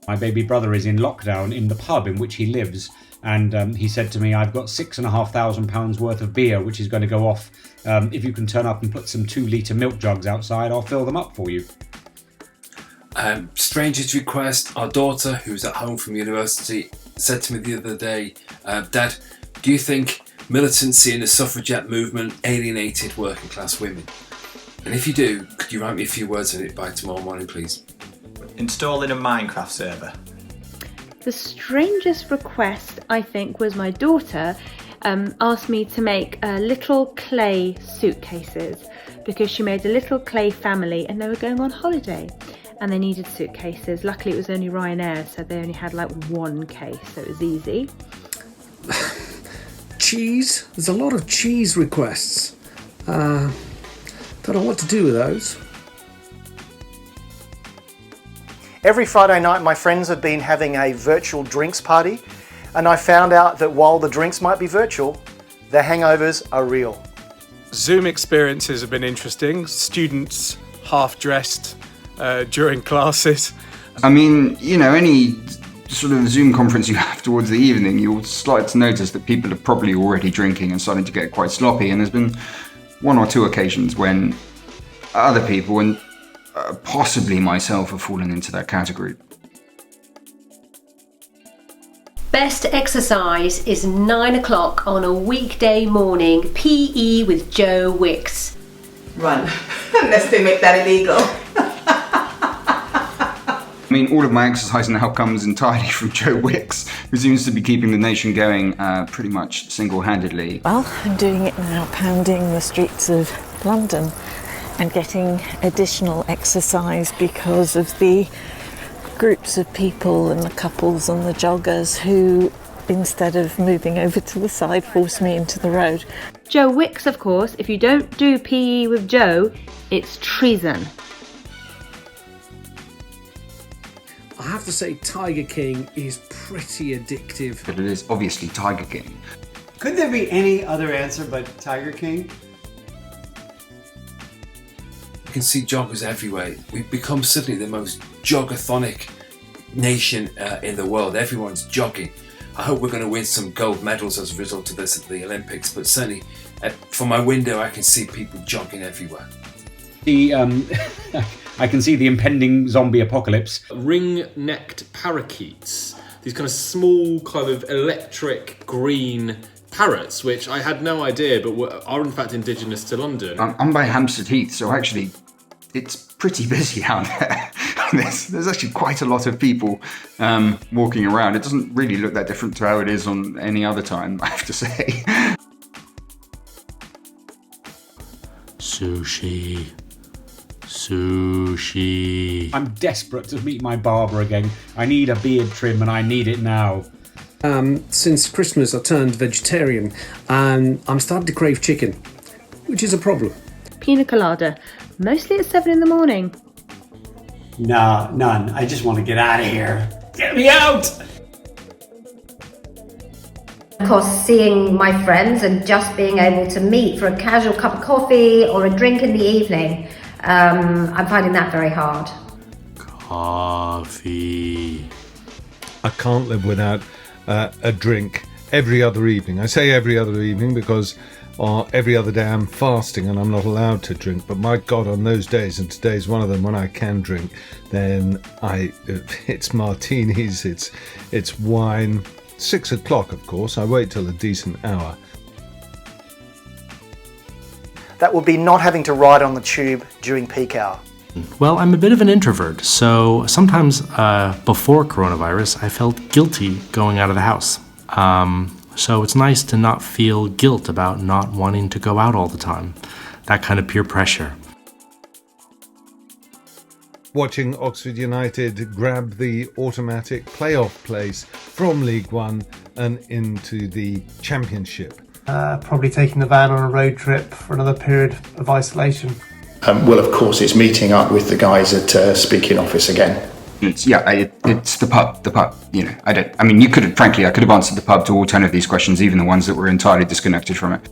My baby brother is in lockdown in the pub in which he lives, and he said to me, I've got £6,500 worth of beer which is going to go off. If you can turn up and put some 2-litre milk jugs outside, I'll fill them up for you. Strangest request. Our daughter, who's at home from university, said to me the other day, Dad, do you think militancy in the suffragette movement alienated working class women? And if you do, could you write me a few words on it by tomorrow morning, please? Installing a Minecraft server. The strangest request, I think, was my daughter asked me to make little clay suitcases because she made a little clay family and they were going on holiday and they needed suitcases. Luckily, it was only Ryanair, so they only had like one case, so it was easy. Cheese. There's a lot of cheese requests. Don't know what to do with those. Every Friday night, my friends have been having a virtual drinks party, and I found out that while the drinks might be virtual, the hangovers are real. Zoom experiences have been interesting. Students half-dressed during classes. I mean, any sort of Zoom conference you have towards the evening, you'll start to notice that people are probably already drinking and starting to get quite sloppy, and there's been one or two occasions when other people, and possibly myself, have fallen into that category. Best exercise is 9 o'clock on a weekday morning, PE with Joe Wicks. Run, unless they make that illegal. I mean, all of my exercise now comes entirely from Joe Wicks, who seems to be keeping the nation going pretty much single-handedly. Well, I'm doing it now, pounding the streets of London and getting additional exercise because of the groups of people and the couples and the joggers who, instead of moving over to the side, force me into the road. Joe Wicks, of course. If you don't do PE with Joe, it's treason. I have to say Tiger King is pretty addictive. But it is obviously Tiger King. Could there be any other answer but Tiger King? You can see joggers everywhere. We've become suddenly the most joggathonic nation in the world. Everyone's jogging. I hope we're going to win some gold medals as a result of this at the Olympics, but certainly from my window I can see people jogging everywhere. I can see the impending zombie apocalypse. Ring-necked parakeets. These kind of small, kind of electric green parrots, which I had no idea, but are in fact indigenous to London. I'm by Hampstead Heath, so actually it's pretty busy out there. There's actually quite a lot of people walking around. It doesn't really look that different to how it is on any other time, I have to say. Sushi. Sushi. I'm desperate to meet my barber again. I need a beard trim and I need it now. Since Christmas I turned vegetarian and I'm starting to crave chicken, which is a problem. Pina colada, mostly at 7 in the morning. No, none. I just want to get out of here. Get me out! Of course, seeing my friends and just being able to meet for a casual cup of coffee or a drink in the evening, I'm finding that very hard. Coffee. I can't live without a drink every other evening. I say every other evening because every other day I'm fasting and I'm not allowed to drink. But my God, on those days, and today's one of them when I can drink, then it's martinis, it's wine. 6 o'clock, of course. I wait till a decent hour. That would be not having to ride on the tube during peak hour. Well, I'm a bit of an introvert, so sometimes before coronavirus, I felt guilty going out of the house. So it's nice to not feel guilt about not wanting to go out all the time. That kind of peer pressure. Watching Oxford United grab the automatic playoff place from League One and into the Championship. Probably taking the van on a road trip for another period of isolation. Well, of course, it's meeting up with the guys at Speaking Office again. It's the pub. I could have answered the pub to all 10 of these questions, even the ones that were entirely disconnected from it.